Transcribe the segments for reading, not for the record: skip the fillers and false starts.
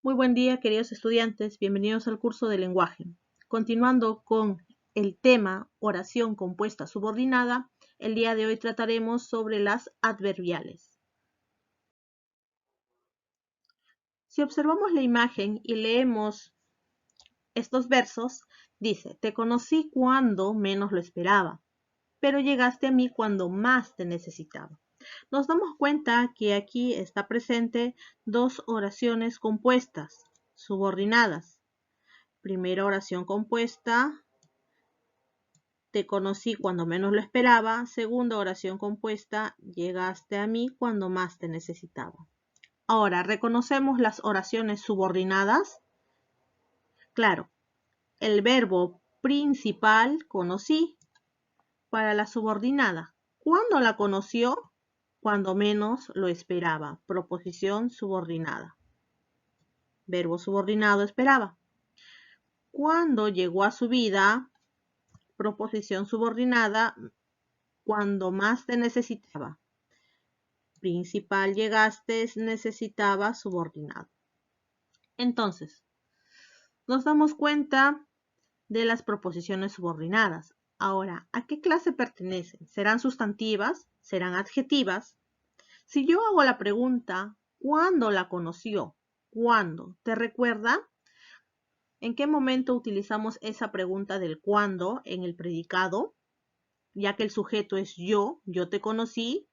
Muy buen día, queridos estudiantes. Bienvenidos al curso de lenguaje. Continuando con el tema oración compuesta subordinada, el día de hoy trataremos sobre las adverbiales. Si observamos la imagen y leemos estos versos, dice, te conocí cuando menos lo esperaba, pero llegaste a mí cuando más te necesitaba. Nos damos cuenta que aquí está presente dos oraciones compuestas, subordinadas. Primera oración compuesta, te conocí cuando menos lo esperaba. Segunda oración compuesta, llegaste a mí cuando más te necesitaba. Ahora, ¿reconocemos las oraciones subordinadas? Claro, el verbo principal, conocí, para la subordinada. ¿Cuándo la conoció? Cuando menos lo esperaba. Proposición subordinada. Verbo subordinado, esperaba. ¿Cuándo llegó a su vida? Proposición subordinada, cuando más te necesitaba. Principal, llegaste, necesitaba, subordinado. Entonces, nos damos cuenta de las proposiciones subordinadas. Ahora, ¿a qué clase pertenecen? ¿Serán sustantivas? ¿Serán adjetivas? Si yo hago la pregunta, ¿cuándo la conoció? ¿Cuándo? ¿Te recuerda? ¿En qué momento utilizamos esa pregunta del cuándo en el predicado? Ya que el sujeto es yo te conocí,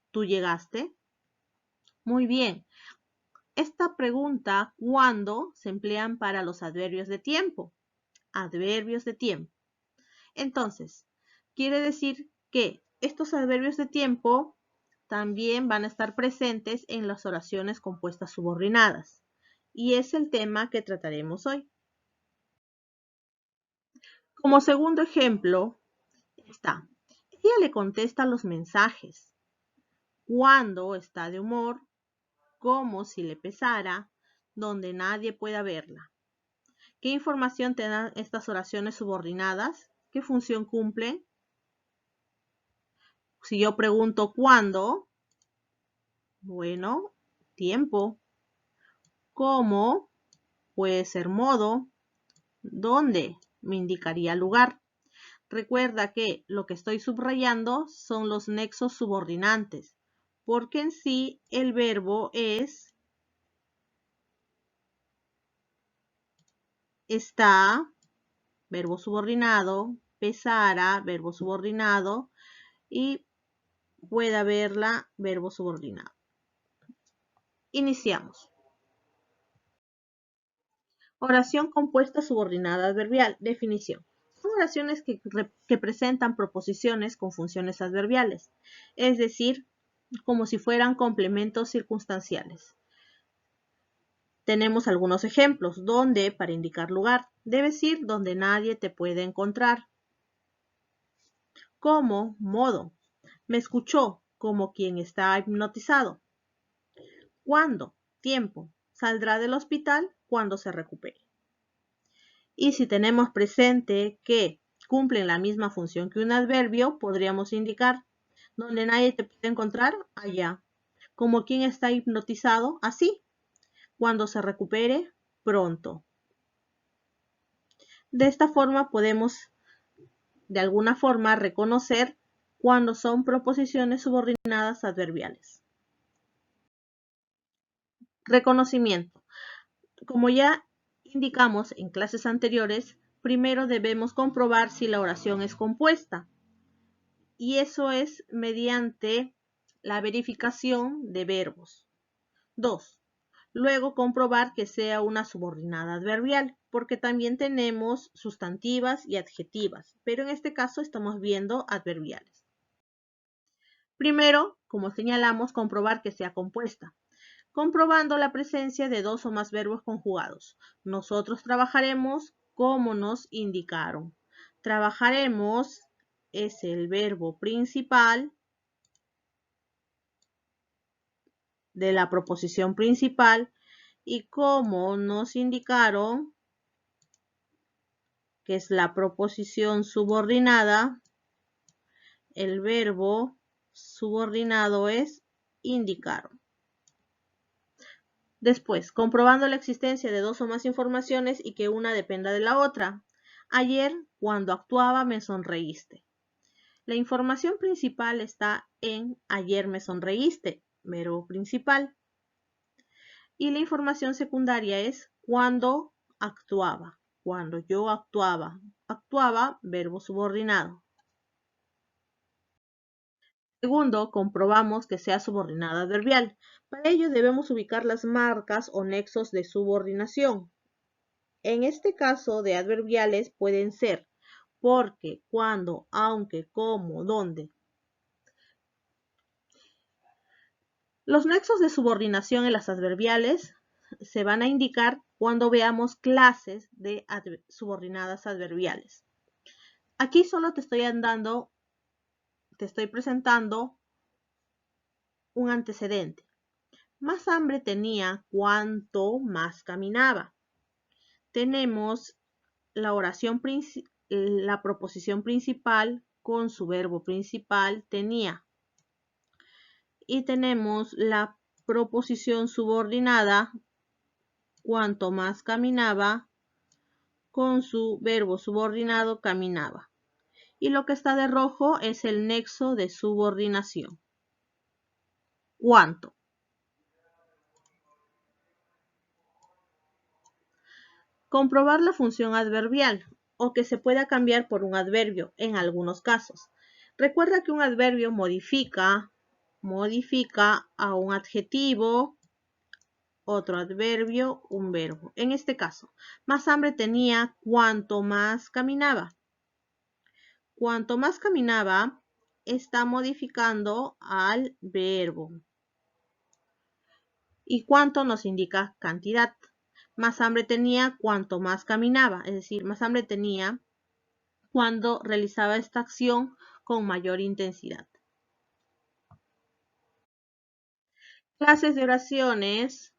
tú llegaste. Muy bien. Esta pregunta, ¿cuándo?, se emplean para los adverbios de tiempo. Adverbios de tiempo. Entonces, quiere decir que estos adverbios de tiempo también van a estar presentes en las oraciones compuestas subordinadas. Y es el tema que trataremos hoy. Como segundo ejemplo está, ella le contesta los mensajes. Cuando está de humor, como si le pesara, donde nadie pueda verla. ¿Qué información te dan estas oraciones subordinadas? ¿Qué función cumplen? Si yo pregunto ¿cuándo? Bueno, tiempo. ¿Cómo? Puede ser modo. ¿Dónde? Me indicaría lugar. Recuerda que lo que estoy subrayando son los nexos subordinantes, porque en sí el verbo es está, verbo subordinado, pesara, verbo subordinado, y pueda verla, verbo subordinado. Iniciamos. Oración compuesta subordinada adverbial. Definición. Son oraciones que presentan proposiciones con funciones adverbiales, es decir, como si fueran complementos circunstanciales. Tenemos algunos ejemplos. Donde, para indicar lugar. Debes ir donde nadie te puede encontrar. Como, modo. Me escuchó, como quien está hipnotizado. ¿Cuándo? Tiempo. Saldrá del hospital cuando se recupere. Y si tenemos presente que cumplen la misma función que un adverbio, podríamos indicar donde nadie te puede encontrar, allá. Como quien está hipnotizado, así. Cuando se recupere, pronto. De esta forma podemos, de alguna forma, reconocer cuando son proposiciones subordinadas adverbiales. Reconocimiento. Como ya indicamos en clases anteriores, primero debemos comprobar si la oración es compuesta. Y eso es mediante la verificación de verbos. 2. Luego comprobar que sea una subordinada adverbial, porque también tenemos sustantivas y adjetivas, pero en este caso estamos viendo adverbiales. Primero, como señalamos, comprobar que sea compuesta, comprobando la presencia de dos o más verbos conjugados. Nosotros trabajaremos como nos indicaron. Trabajaremos es el verbo principal de la proposición principal y como nos indicaron, que es la proposición subordinada, el verbo subordinado es indicaron. Después, comprobando la existencia de dos o más informaciones y que una dependa de la otra. Ayer, cuando actuaba, me sonreíste. La información principal está en ayer me sonreíste, verbo principal. Y la información secundaria es cuando actuaba. Cuando yo actuaba. Actuaba, verbo subordinado. Segundo, comprobamos que sea subordinada adverbial. Para ello debemos ubicar las marcas o nexos de subordinación. En este caso de adverbiales pueden ser porque, cuando, aunque, como, donde. Los nexos de subordinación en las adverbiales se van a indicar cuando veamos clases de subordinadas adverbiales. Aquí solo te estoy presentando un antecedente. Más hambre tenía cuanto más caminaba. Tenemos la la proposición principal con su verbo principal tenía. Y tenemos la proposición subordinada cuanto más caminaba con su verbo subordinado caminaba. Y lo que está de rojo es el nexo de subordinación. ¿Cuánto? Comprobar la función adverbial o que se pueda cambiar por un adverbio en algunos casos. Recuerda que un adverbio modifica a un adjetivo, otro adverbio, un verbo. En este caso, más hambre tenía cuanto más caminaba. Cuanto más caminaba, está modificando al verbo. Y cuánto nos indica cantidad. Más hambre tenía cuanto más caminaba, es decir, más hambre tenía cuando realizaba esta acción con mayor intensidad. Clases de oraciones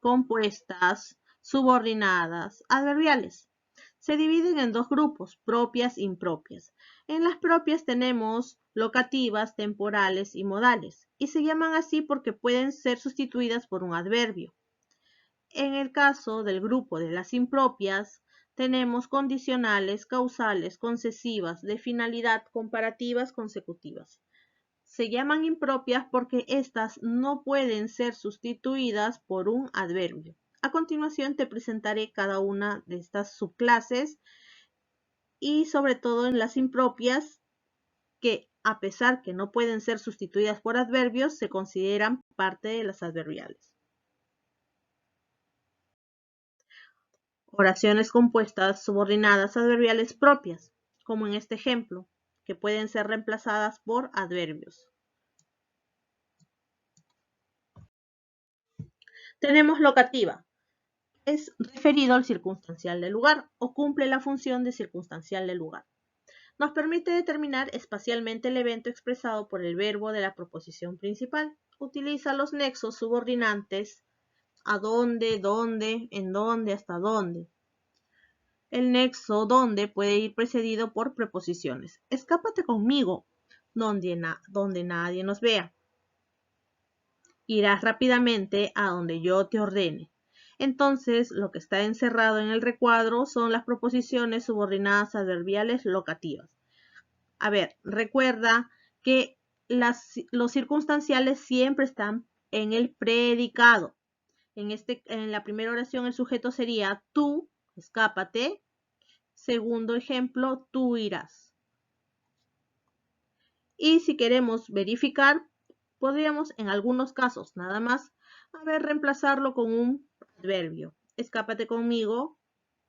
compuestas, subordinadas, adverbiales. Se dividen en dos grupos, propias e impropias. En las propias tenemos locativas, temporales y modales, y se llaman así porque pueden ser sustituidas por un adverbio. En el caso del grupo de las impropias, tenemos condicionales, causales, concesivas, de finalidad, comparativas, consecutivas. Se llaman impropias porque éstas no pueden ser sustituidas por un adverbio. A continuación te presentaré cada una de estas subclases y sobre todo en las impropias que, a pesar que no pueden ser sustituidas por adverbios, se consideran parte de las adverbiales. Oraciones compuestas subordinadas adverbiales propias, como en este ejemplo, que pueden ser reemplazadas por adverbios. Tenemos locativa. Es referido al circunstancial del lugar o cumple la función de circunstancial del lugar. Nos permite determinar espacialmente el evento expresado por el verbo de la proposición principal. Utiliza los nexos subordinantes a dónde, en dónde, hasta dónde. El nexo donde puede ir precedido por preposiciones. Escápate conmigo, donde nadie nos vea. Irás rápidamente a donde yo te ordene. Entonces, lo que está encerrado en el recuadro son las proposiciones subordinadas adverbiales locativas. A ver, recuerda que los circunstanciales siempre están en el predicado. En la primera oración el sujeto sería tú, escápate. Segundo ejemplo, tú irás. Y si queremos verificar, podríamos en algunos casos nada más, reemplazarlo con un adverbio. Escápate conmigo,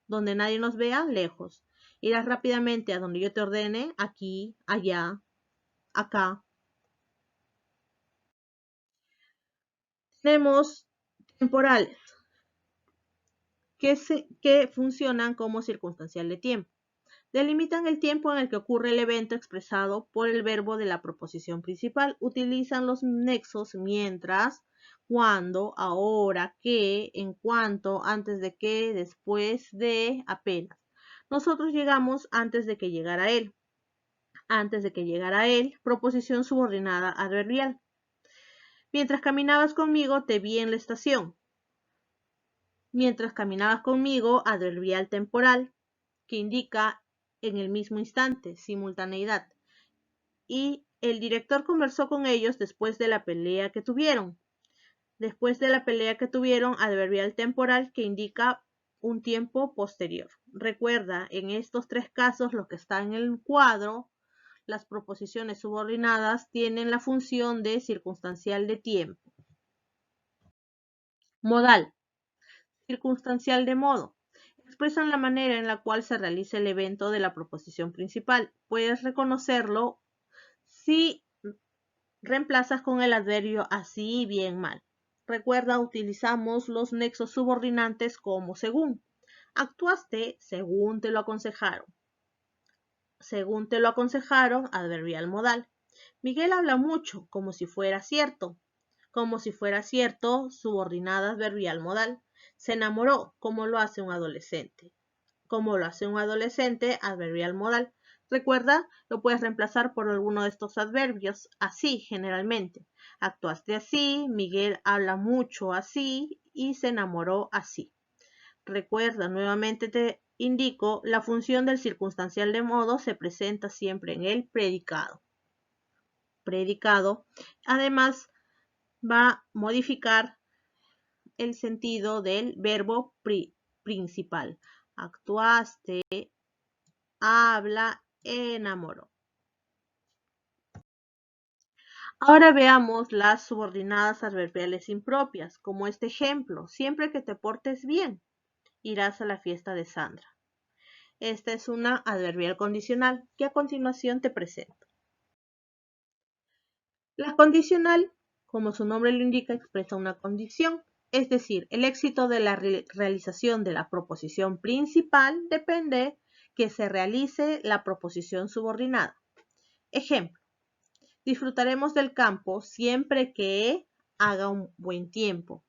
donde nadie nos vea, lejos. Irás rápidamente a donde yo te ordene, aquí, allá, acá. Tenemos temporales, que funcionan como circunstancial de tiempo. Delimitan el tiempo en el que ocurre el evento expresado por el verbo de la proposición principal. Utilizan los nexos mientras, cuando, ahora, que, en cuanto, antes de que, después de, apenas. Nosotros llegamos antes de que llegara él. Antes de que llegara él, proposición subordinada adverbial. Mientras caminabas conmigo, te vi en la estación. Mientras caminabas conmigo, adverbial temporal, que indica en el mismo instante, simultaneidad. Y el director conversó con ellos después de la pelea que tuvieron. Después de la pelea que tuvieron, adverbial temporal, que indica un tiempo posterior. Recuerda, en estos tres casos, lo que está en el cuadro, las proposiciones subordinadas tienen la función de circunstancial de tiempo. Modal. Circunstancial de modo. Expresan la manera en la cual se realiza el evento de la proposición principal. Puedes reconocerlo si reemplazas con el adverbio así, bien, mal. Recuerda, utilizamos los nexos subordinantes como según. Actuaste según te lo aconsejaron. Según te lo aconsejaron, adverbial modal. Miguel habla mucho, como si fuera cierto. Como si fuera cierto, subordinada adverbial modal. Se enamoró, como lo hace un adolescente. Como lo hace un adolescente, adverbial modal. Recuerda, lo puedes reemplazar por alguno de estos adverbios, así generalmente. Actuaste así, Miguel habla mucho así y se enamoró así. Recuerda, nuevamente te indico, la función del circunstancial de modo se presenta siempre en el predicado. Predicado, además, va a modificar el sentido del verbo principal. Actuaste, habla, enamoró. Ahora veamos las subordinadas adverbiales impropias, como este ejemplo. Siempre que te portes bien, irás a la fiesta de Sandra. Esta es una adverbial condicional que a continuación te presento. La condicional, como su nombre lo indica, expresa una condición, es decir, el éxito de la realización de la proposición principal depende que se realice la proposición subordinada. Ejemplo, disfrutaremos del campo siempre que haga un buen tiempo.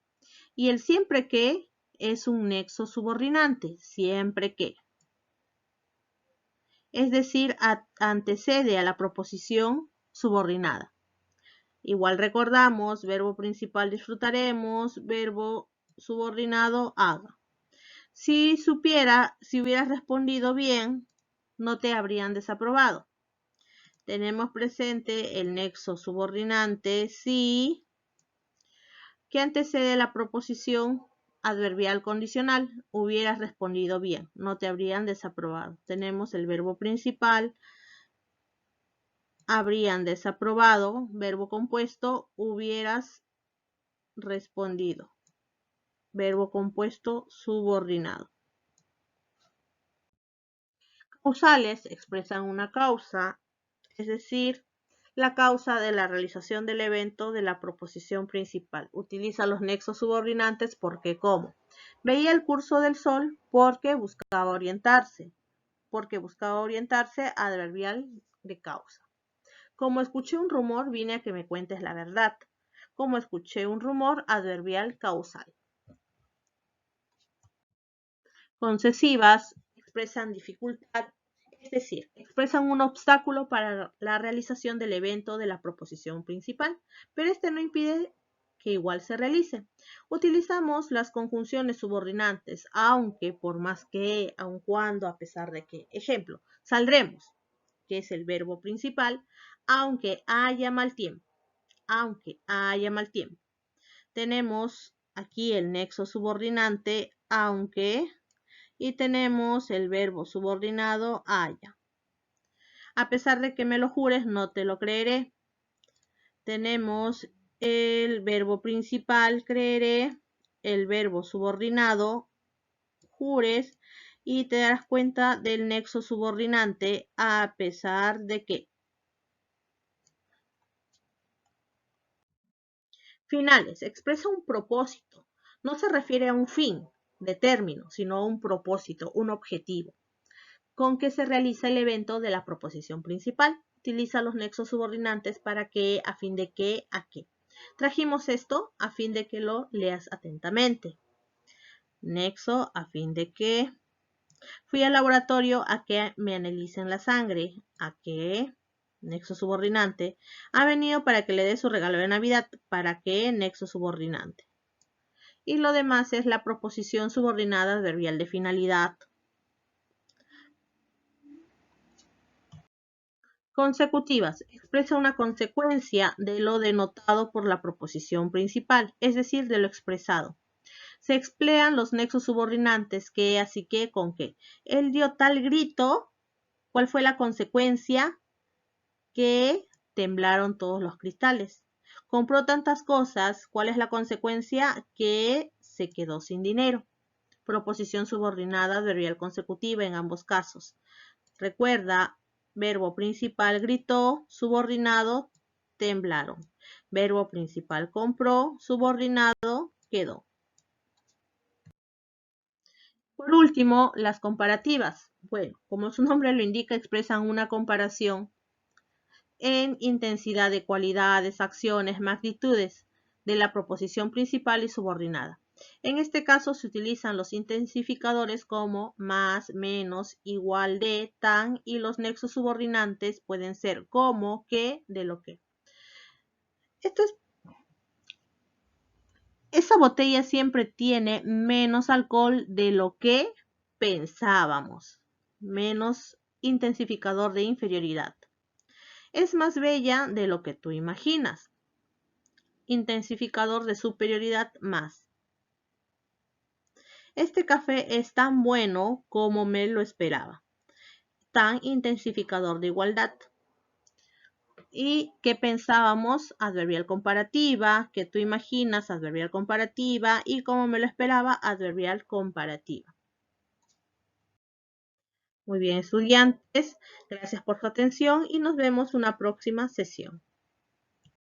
Y el siempre que es un nexo subordinante, siempre que. Es decir, antecede a la proposición subordinada. Igual recordamos, verbo principal disfrutaremos, verbo subordinado haga. Si hubieras respondido bien, no te habrían desaprobado. Tenemos presente el nexo subordinante si, que antecede la proposición adverbial condicional. Hubieras respondido bien, no te habrían desaprobado. Tenemos el verbo principal, habrían desaprobado, verbo compuesto, hubieras respondido, verbo compuesto subordinado. Causales expresan una causa, es decir, la causa de la realización del evento de la proposición principal. Utiliza los nexos subordinantes porque como. Veía el curso del sol porque buscaba orientarse. Porque buscaba orientarse, adverbial de causa. Como escuché un rumor, vine a que me cuentes la verdad. Como escuché un rumor, adverbial causal. Concesivas expresan dificultad, es decir, expresan un obstáculo para la realización del evento de la proposición principal, pero este no impide que igual se realice. Utilizamos las conjunciones subordinantes, aunque, por más que, aun cuando, a pesar de que. Ejemplo, saldremos, que es el verbo principal, aunque haya mal tiempo. Aunque haya mal tiempo. Tenemos aquí el nexo subordinante, aunque, y tenemos el verbo subordinado haya. A pesar de que me lo jures, no te lo creeré. Tenemos el verbo principal, creeré, el verbo subordinado, jures, y te darás cuenta del nexo subordinante, a pesar de que. Finales, expresa un propósito. No se refiere a un fin de término, sino a un propósito, un objetivo, con que se realiza el evento de la proposición principal. Utiliza los nexos subordinantes para que, a fin de que, a qué. Trajimos esto a fin de que lo leas atentamente. Nexo a fin de que. Fui al laboratorio a que me analicen la sangre. A que, nexo subordinante. Ha venido para que le dé su regalo de Navidad. Para que, nexo subordinante. y lo demás es la proposición subordinada adverbial de finalidad. Consecutivas. Expresa una consecuencia de lo denotado por la proposición principal, es decir, de lo expresado. Se emplean los nexos subordinantes que, así que, con que. Él dio tal grito. ¿Cuál fue la consecuencia? Que temblaron todos los cristales. Compró tantas cosas. ¿Cuál es la consecuencia? Que se quedó sin dinero. Proposición subordinada adverbial consecutiva en ambos casos. Recuerda, verbo principal gritó, subordinado temblaron. Verbo principal compró, subordinado quedó. Por último, las comparativas. Bueno, como su nombre lo indica, expresan una comparación en intensidad de cualidades, acciones, magnitudes de la proposición principal y subordinada. En este caso se utilizan los intensificadores como más, menos, igual de, tan, y los nexos subordinantes pueden ser como, que, de lo que. Esa botella siempre tiene menos alcohol de lo que pensábamos. Menos intensificador de inferioridad. Es más bella de lo que tú imaginas. Intensificador de superioridad más. Este café es tan bueno como me lo esperaba. Tan intensificador de igualdad. Y que pensábamos, adverbial comparativa, que tú imaginas, adverbial comparativa, y como me lo esperaba, adverbial comparativa. Muy bien, estudiantes, gracias por su atención y nos vemos en una próxima sesión.